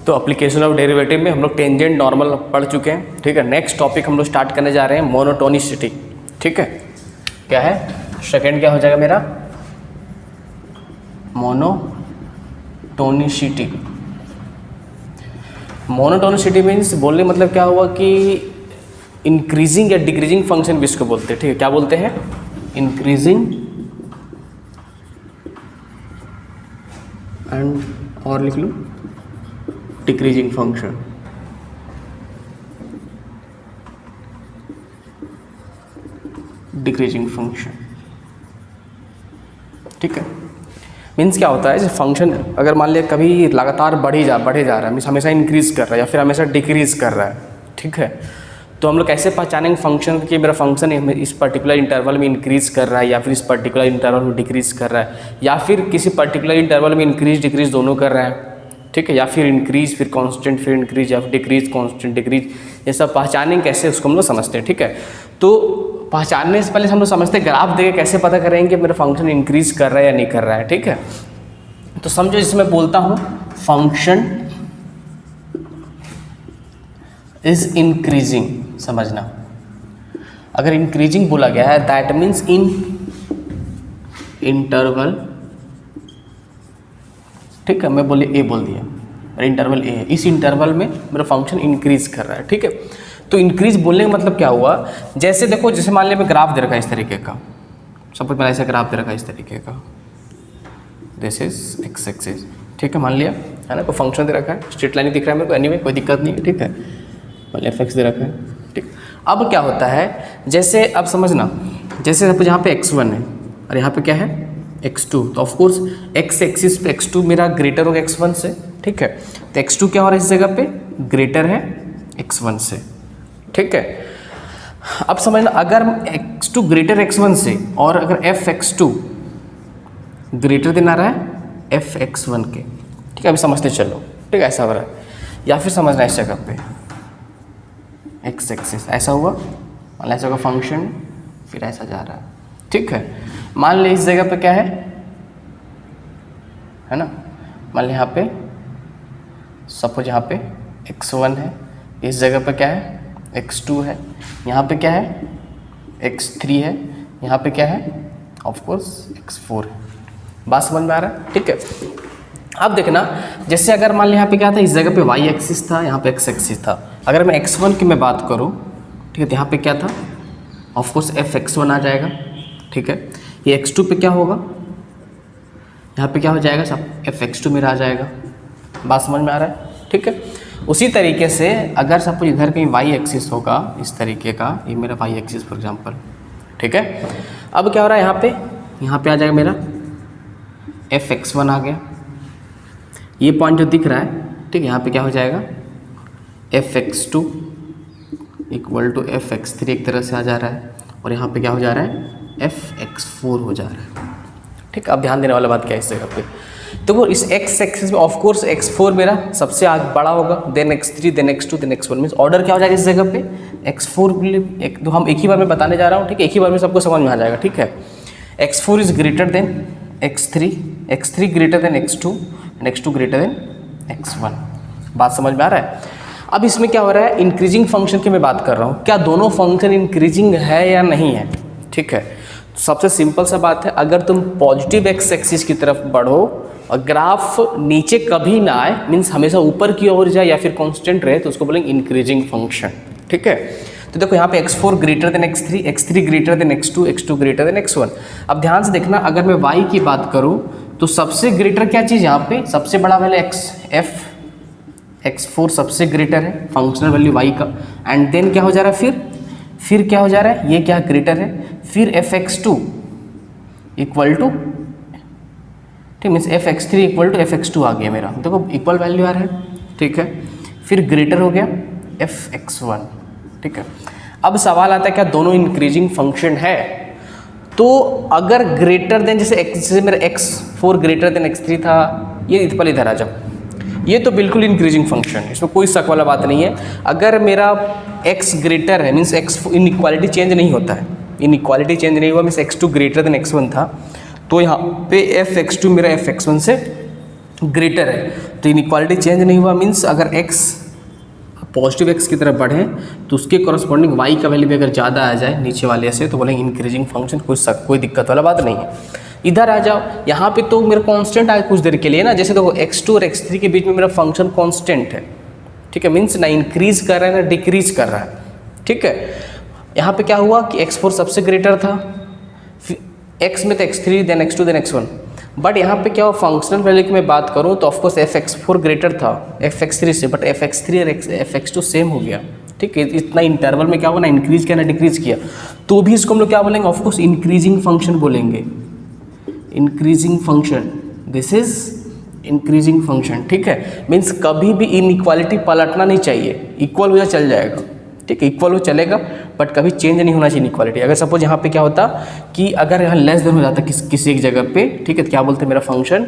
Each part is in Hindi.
तो एप्लीकेशन ऑफ डेरिवेटिव में हम लोग टेंजेंट नॉर्मल पढ़ चुके हैं, ठीक है। नेक्स्ट टॉपिक हम लोग स्टार्ट करने जा रहे हैं मोनोटोनिसिटी, ठीक है। क्या है सेकंड, क्या हो जाएगा मेरा, मोनोटोनिसिटी। मोनोटोनिसिटी मीन्स बोलने मतलब क्या हुआ कि इंक्रीजिंग या डिक्रीजिंग फंक्शन भी इसको बोलते हैं, ठीक है। क्या बोलते हैं, इंक्रीजिंग एंड और लिख लो डिक्रीजिंग फंक्शन। डिक्रीजिंग फंक्शन, ठीक है। मीन्स क्या होता है, जैसे फंक्शन अगर मान लिया कभी लगातार बढ़े जा रहा है, मीन्स हमेशा इंक्रीज कर रहा है या फिर हमेशा डिक्रीज कर रहा है, ठीक है। तो हम लोग कैसे पहचानेंगे फंक्शन कि मेरा फंक्शन इस पर्टिकुलर इंटरवल में इंक्रीज कर रहा है या फिर इस पर्टिकुलर इंटरवल में डिक्रीज कर रहा है या फिर किसी पर्टिकुलर इंटरवल में इंक्रीज डिक्रीज दोनों कर रहा है, ठीक है। या फिर इंक्रीज फिर कांस्टेंट फिर इंक्रीज या फिर डिक्रीज कांस्टेंट डिक्रीज, ये सब पहचानेंगे कैसे, उसको हम लोग समझते हैं, ठीक है। तो पहचानने से पहले हम लोग समझते हैं ग्राफ देके कैसे पता करेंगे कि मेरा फंक्शन इंक्रीज कर रहा है या नहीं कर रहा है, ठीक है। तो समझो इसमें बोलता हूँ फंक्शन इज इंक्रीजिंग, समझना। अगर इंक्रीजिंग बोला गया है दैट मीन्स इन इंटरवल, ठीक है। मैं बोले ए बोल दिया, इंटरवल ए है, इस इंटरवल में मेरा फंक्शन इंक्रीज कर रहा है, ठीक है। तो इंक्रीज बोलने का मतलब क्या हुआ, जैसे देखो, जैसे मान लिया मैं ग्राफ दे रखा है इस तरीके का, सपोज मैंने ऐसा ग्राफ दे रखा है इस तरीके का, दिस इज एक्स एक्सिस, ठीक है, मान लिया है ना। कोई फंक्शन दे रखा है, स्ट्रेट लाइन दिख रहा है मेरे को, एनीवे कोई दिक्कत नहीं है, ठीक है। मान लिया एफ एक्स दे रखा है, ठीक। अब क्या होता है, जैसे अब समझना, जैसे सपोज यहाँ पे x1 है और यहाँ पे क्या है x2, तो ऑफकोर्स एक्स एक्सिस पे x2 मेरा ग्रेटर होगा x1 से, ठीक है। तो x2 क्या हो रहा है इस जगह पे, ग्रेटर है x1 से, ठीक है। अब समझना, अगर x2 ग्रेटर x1 से और अगर fx2 ग्रेटर देन आ रहा है fx1 के, ठीक है। अभी समझते चलो, ठीक है, ऐसा हो रहा है। या फिर समझना इस जगह पे एक्स एक्सिस ऐसा हुआ, मान लो ऐसा होगा फंक्शन, फिर ऐसा जा रहा है, ठीक है। मान लो इस जगह पे क्या है ना, मान लो यहाँ पे सपोज यहाँ पे x1 है, इस जगह पे क्या है x2 है, यहाँ पे क्या है x3 है, यहाँ पे क्या है ऑफकोर्स x4 है। बात समझ में आ रहा है, ठीक है। अब देखना, जैसे अगर मान लिया यहाँ पे क्या था, इस जगह पे y एक्सिस था, यहाँ पे x एक्सिस था। अगर मैं x1 की मैं बात करूँ, ठीक है, तो यहाँ पे क्या था ऑफकोर्स fx1 आ जाएगा, ठीक है। ये x2 पे क्या होगा, यहाँ पे क्या हो जाएगा सब fx2 मेरा आ जाएगा। बात समझ में आ रहा है, ठीक है। उसी तरीके से अगर सपोज इधर कहीं y एक्सिस होगा इस तरीके का, ये मेरा y एक्सिस फॉर एग्जांपल, ठीक है। अब क्या हो रहा है, यहाँ पे आ जाएगा मेरा fx1 आ गया, ये पॉइंट जो दिख रहा है, ठीक है। यहाँ पे क्या हो जाएगा fx2 इक्वल टू fx3 एक तरह से आ जा रहा है, और यहाँ पे क्या हो जा रहा है fx4 हो जा रहा है, ठीक। अब ध्यान देने वाला बात क्या है इस जगह पे, तो वो इस x एक्सिस में ऑफकोर्स x4 मेरा सबसे आगे बड़ा होगा, then x3 then x2 then x1, means order क्या हो जाएगा इस जगह पे x4 तो हम एक ही बार में बताने जा रहा हूँ, ठीक है। एक ही बार में सबको समझ में आ जाएगा, ठीक है। x4 is greater than x3, x3 greater than x2 and x2 greater than x1। बात समझ में आ रहा है। अब इसमें क्या हो रहा है, इंक्रीजिंग फंक्शन की मैं बात कर रहा हूँ, क्या दोनों फंक्शन इंक्रीजिंग है या नहीं है, ठीक है। सबसे सिंपल सा बात है, अगर तुम पॉजिटिव एक्स एक्सिस की तरफ बढ़ो और ग्राफ नीचे कभी ना आए, मीन्स हमेशा ऊपर की ओर जाए या फिर कांस्टेंट रहे, तो उसको बोलेंगे इंक्रीजिंग फंक्शन, ठीक है। तो देखो यहाँ पे x4 greater than x3, x3 greater than x2, x2 greater than x1। अब ध्यान से देखना, अगर मैं y की बात करूँ तो सबसे ग्रेटर क्या चीज़ यहाँ पे, सबसे बड़ा वैल्यू x4 सबसे ग्रेटर है फंक्शनल वैल्यू y का, एंड देन क्या हो जा रहा है, फिर क्या हो जा रहा है, ये क्या ग्रेटर है, फिर fx2 इक्वल टू, ठीक, means fx3 equal to fx2 आ गया मेरा, देखो इक्वल वैल्यू आ रहा है, ठीक है। फिर ग्रेटर हो गया fx1, ठीक है। अब सवाल आता है क्या दोनों इंक्रीजिंग फंक्शन है, तो अगर ग्रेटर देन जैसे मेरा x4 ग्रेटर देन x3 था, ये पहले इधर आ जाओ, ये तो बिल्कुल इंक्रीजिंग फंक्शन है, इसमें कोई शक वाला बात नहीं है। अगर मेरा x ग्रेटर है, मीन्स x इनइक्वालिटी चेंज नहीं होता है, इनइक्वालिटी चेंज नहीं हुआ, means x2 greater than x1 था, तो यहाँ पे fx2 मेरा fx1 से ग्रेटर है, तो इनइक्वालिटी चेंज नहीं हुआ, मीन्स अगर x पॉजिटिव x की तरफ बढ़े तो उसके कॉरस्पॉन्डिंग y का वैल्यू भी अगर ज़्यादा आ जाए नीचे वाले से तो बोलेंगे इंक्रीजिंग फंक्शन, कोई दिक्कत वाला बात नहीं है। इधर आ जाओ, यहाँ पे तो मेरा कांस्टेंट आया कुछ देर के लिए ना, जैसे देखो x2 और x3 के बीच में मेरा फंक्शन कांस्टेंट है, ठीक है, मीन्स ना इंक्रीज कर रहा है ना डिक्रीज कर रहा है, ठीक है। यहाँ पे क्या हुआ कि x4 सबसे ग्रेटर था, x में तो x3 then x2 then x1, but यहाँ पे क्या हुआ फंक्शनल वैल्यू की मैं बात करूँ तो ऑफकोर्स fx4 ग्रेटर था fx3 से, बट fx3 और fx2 सेम हो गया, ठीक है। इतना इंटरवल में क्या हुआ ना इंक्रीज किया ना डिक्रीज किया, तो भी इसको हम लोग क्या बोलेंगे, ऑफकोर्स इंक्रीजिंग फंक्शन बोलेंगे, increasing function, this is increasing function, ठीक है। मीन्स कभी भी इनइक्वालिटी पलटना नहीं चाहिए, इक्वल हो जाए चल जाएगा, ठीक है, इक्वल हो चलेगा, बट कभी चेंज नहीं होना चाहिए इनइक्वालिटी। अगर सपोज यहाँ पे क्या होता कि अगर यहाँ लेस देन हो जाता किसी एक जगह पे, ठीक है, तो क्या बोलते हैं मेरा फंक्शन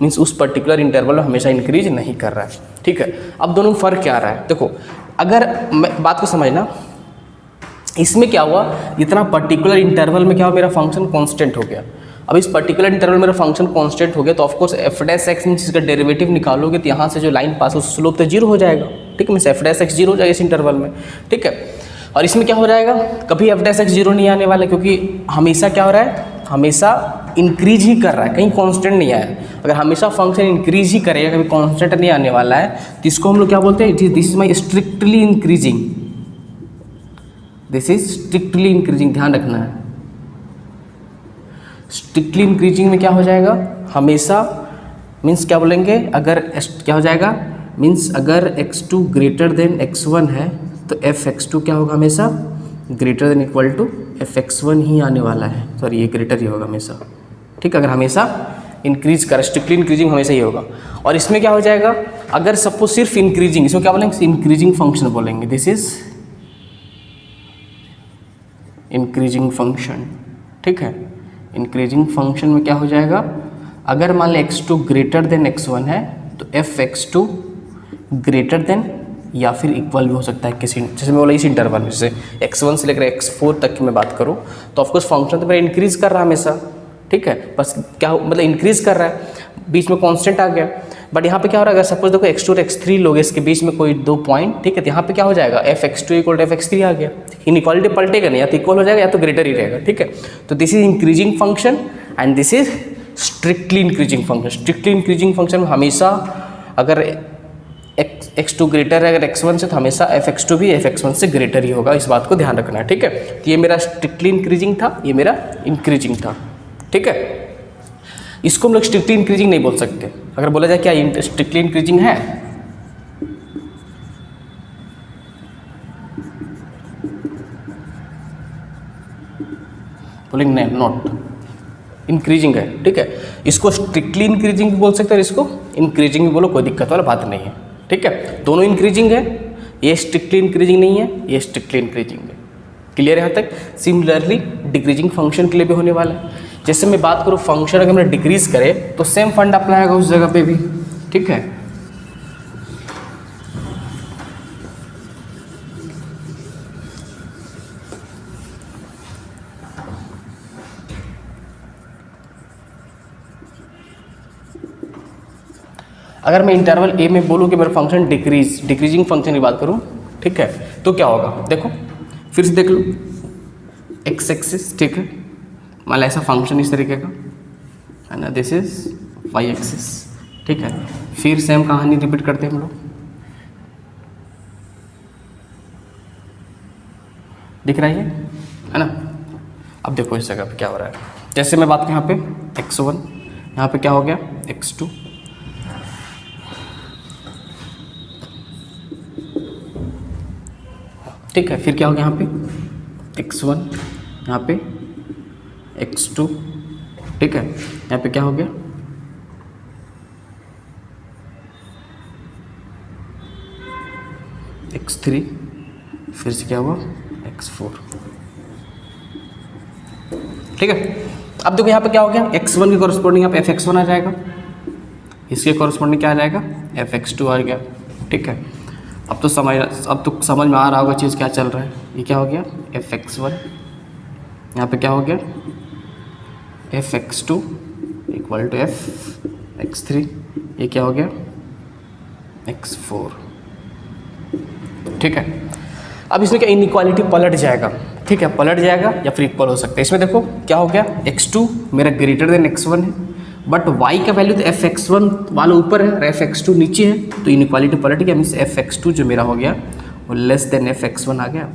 मीन्स उस पर्टिकुलर इंटरवल में हमेशा इंक्रीज नहीं कर रहा है, ठीक है। अब दोनों में फ़र्क क्या आ रहा है, देखो अगर बात को समझना, इसमें क्या हुआ इतना पर्टिकुलर इंटरवल में क्या हुआ मेरा फंक्शन कॉन्स्टेंट हो गया। अब इस पर्टिकुलर इंटरवल में मेरा फंक्शन कांस्टेंट हो गया तो of course F dash x means इसका डेरिवेटिव निकालोगे तो यहाँ से जो लाइन पास हो स्लोप तो जीरो हो जाएगा, ठीक है, means F dash x zero हो जाएगा इस इंटरवल में, ठीक है। और इसमें क्या हो जाएगा, कभी एफ डैश एक्स जीरो नहीं आने वाला, क्योंकि हमेशा क्या हो रहा है, हमेशा इंक्रीज ही कर रहा है, कहीं कांस्टेंट नहीं आया। अगर हमेशा फंक्शन इंक्रीज ही करेगा, कभी कांस्टेंट नहीं आने वाला है, तो इसको हम लोग क्या बोलते हैं, this is my strictly increasing, this is strictly increasing, ध्यान रखना है। स्ट्रिक्टली इंक्रीजिंग में क्या हो जाएगा, हमेशा मीन्स क्या बोलेंगे, अगर क्या हो जाएगा मीन्स अगर x2 ग्रेटर देन x1 है तो fx2 क्या होगा, हमेशा greater than equal to fx1 ही आने वाला है, सॉरी ये ग्रेटर ही होगा हमेशा, ठीक है। अगर हमेशा इंक्रीज कर स्ट्रिक्टली इंक्रीजिंग हमेशा ही होगा। और इसमें क्या हो जाएगा, अगर सपोज सिर्फ इंक्रीजिंग, इसमें क्या बोलेंगे, इंक्रीजिंग फंक्शन बोलेंगे, दिस इज इंक्रीजिंग फंक्शन, ठीक है। इंक्रीजिंग फंक्शन में क्या हो जाएगा, अगर मान लें x2 ग्रेटर देन x1 है तो fx2 ग्रेटर देन या फिर इक्वल भी हो सकता है किसी, जैसे मैं बोला इस इंटरवल में, जैसे x1 से लेकर x4 तक की मैं बात करूँ तो ऑफकोर्स फंक्शन तो मेरा इंक्रीज कर रहा है हमेशा, ठीक है, बस क्या मतलब इंक्रीज कर रहा है, बीच में कांस्टेंट आ गया। बट यहाँ पे क्या हो रहा है, अगर सपोज देखो x2 और x3 लोगे इसके बीच में कोई दो पॉइंट, ठीक है, तो यहाँ पे क्या हो जाएगा fx2 इक्वल टू fx3 आ गया, इनइक्वालिटी पलटेगा नहीं, या तो इक्वल हो जाएगा या तो ग्रेटर ही रहेगा, ठीक है। तो this is increasing function and this is strictly increasing function. Strictly increasing function में हमेशा अगर x2 ग्रेटर है अगर x1 से तो हमेशा fx2 भी fx1 से ग्रेटर ही होगा, इस बात को ध्यान रखना है, ठीक है। तो ये मेरा स्ट्रिक्टली इंक्रीजिंग था, ये मेरा इंक्रीजिंग था, ठीक है। इसको हम लोग स्ट्रिक्टली इंक्रीजिंग नहीं बोल सकते। अगर बोला जाए क्या स्ट्रिक्टली इंक्रीजिंग है, बोलेंगे नहीं, नॉट इंक्रीजिंग है, ठीक है। इसको स्ट्रिक्टली इंक्रीजिंग भी बोल सकते हैं, इसको इंक्रीजिंग भी बोलो, कोई दिक्कत वाला बात नहीं है, ठीक है। दोनों इंक्रीजिंग है, ये स्ट्रिक्टली इंक्रीजिंग नहीं है, ये स्ट्रिक्टली इंक्रीजिंग है, क्लियर है यहाँ तक। सिमिलरली डिक्रीजिंग फंक्शन के लिए भी होने वाला है। जैसे मैं बात करूँ फंक्शन अगर मैं डिक्रीज करे तो सेम फंड अप्लाई होगा उस जगह पे भी, ठीक है। अगर मैं इंटरवल ए में बोलूँ कि मेरा फंक्शन डिक्रीजिंग फंक्शन की बात करूँ, ठीक है, तो क्या होगा, देखो फिर से देख लो, एक्स एक्सिस, ठीक है, मान लो ऐसा फंक्शन इस तरीके का है ना, दिस इज वाई एक्सिस, ठीक है। फिर सेम कहानी रिपीट करते हैं हम लोग, दिख रहा है ना। अब देखो इस जगह पे क्या हो रहा है, जैसे मैं बात यहाँ पे x1, यहाँ पे क्या हो गया x2, ठीक है। फिर क्या हो गया यहाँ पे x1, यहाँ पे x2, ठीक है, यहाँ पे क्या हो गया x3, फिर से क्या हुआ x4, ठीक है। अब देखो यहाँ पे क्या हो गया, x1 के कॉरस्पॉन्डिंग यहाँ पे fx1 आ जाएगा, इसके कॉरस्पॉन्डिंग क्या आ जाएगा fx2 आ गया, ठीक है। अब तो समझ में आ रहा होगा चीज़ क्या चल रहा है। ये क्या हो गया fx1, यहाँ पे क्या हो गया fx2 इक्वल टू fx3, ये क्या हो गया x4, ठीक है। अब इसमें क्या इनइक्वालिटी पलट जाएगा, ठीक है, पलट जाएगा या फिर इक्वल हो सकता है। इसमें देखो क्या हो गया x2 मेरा ग्रेटर देन x1 है, बट y का वैल्यू तो fx1 वाला ऊपर है और fx2 नीचे है, तो इनइक्वालिटी पलट गया, मीन्स fx2 जो मेरा हो गया वो लेस देन fx1 आ गया,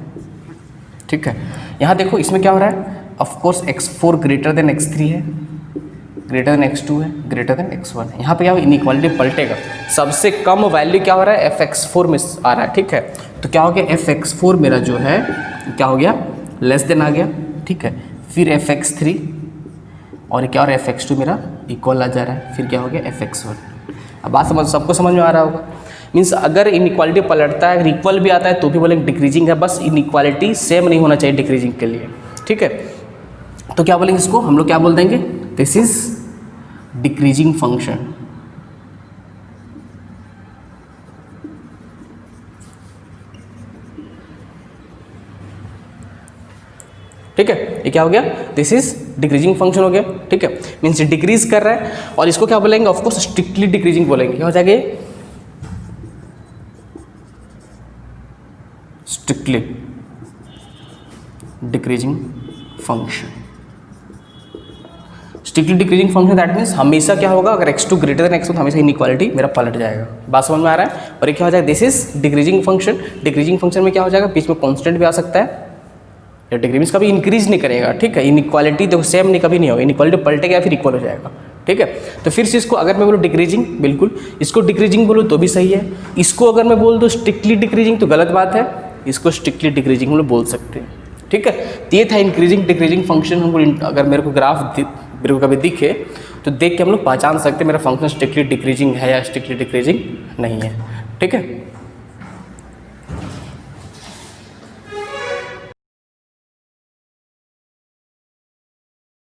ठीक है। यहाँ देखो इसमें क्या हो रहा है, of course x4 greater than x3 है, ग्रेटर देन x2 है, ग्रेटर देन x1 है। यहाँ पे क्या इनइक्वालिटी पलटेगा, सबसे कम वैल्यू क्या हो रहा है fx4 में आ रहा है, ठीक है। तो क्या हो गया fx4 मेरा जो है क्या हो गया लेस देन आ गया, ठीक है। फिर fx3 और क्या हो रहा है fx2 मेरा इक्वल आ जा रहा है, फिर क्या हो गया fx1। अब बात सबको समझ में आ रहा होगा। मीन्स अगर इनइक्वालिटी पलटता है, अगर इक्वल भी आता है तो भी बोलेंगे डिक्रीजिंग है, बस इनइक्वालिटी सेम नहीं होना चाहिए डिक्रीजिंग के लिए, ठीक है। तो क्या बोलेंगे इसको, हम लोग क्या बोल देंगे, दिस इज डिक्रीजिंग फंक्शन, ठीक है। ये क्या हो गया, दिस इज डिक्रीजिंग फंक्शन हो गया, ठीक है। मीन्स डिक्रीज कर रहा है, और इसको क्या बोलेंगे, ऑफकोर्स स्ट्रिक्टली डिक्रीजिंग बोलेंगे। क्या हो जाएगा, strictly decreasing function. Strictly decreasing function that means हमेशा क्या होगा, अगर x2 ग्रेटर देन x1 तो हमेशा इनइक्वालिटी मेरा पलट जाएगा। बात समझ में आ रहा है। और ये क्या हो जाएगा, this is decreasing function. Decreasing function में क्या हो जाएगा, बीच में कांस्टेंट भी आ सकता है, या डिग्री मीन्स कभी इंक्रीज नहीं करेगा, ठीक है। इनइक्वालिटी देखो सेम नहीं कभी नहीं होगा, इनइक्वालिटी पलटेगा फिर इक्वल हो जाएगा, ठीक है। तो फिर से इसको अगर मैं बोलूँ डिक्रीजिंग, बिल्कुल इसको डिक्रीजिंग बोलूँ तो भी सही है, इसको अगर मैं बोल दूँ स्ट्रिक्टली डिक्रीजिंग तो गलत बात है, इसको स्ट्रिक्टली डिक्रीजिंग हम लोग बोल सकते हैं, ठीक है। तो ये था इंक्रीजिंग डिक्रीजिंग फंक्शन। हमको अगर मेरे को ग्राफ मेरे को कभी दिखे तो देख के हम लोग पहचान सकते हैं मेरा फंक्शन स्ट्रिक्टली डिक्रीजिंग है या स्ट्रिक्टली डिक्रीजिंग नहीं है, ठीक है।